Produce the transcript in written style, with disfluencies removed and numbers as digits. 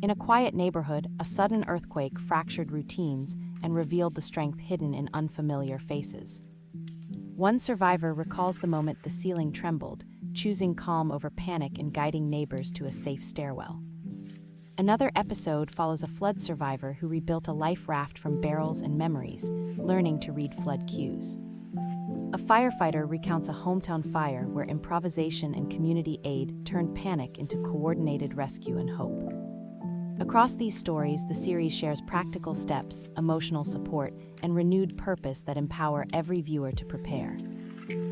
In a quiet neighborhood, a sudden earthquake fractured routines and revealed the strength hidden in unfamiliar faces. One survivor recalls the moment the ceiling trembled, choosing calm over panic and guiding neighbors to a safe stairwell. Another episode follows a flood survivor who rebuilt a life raft from barrels and memories, learning to read flood cues. A firefighter recounts a hometown fire where improvisation and community aid turned panic into coordinated rescue and hope. Across these stories, the series shares practical steps, emotional support, and renewed purpose that empower every viewer to prepare.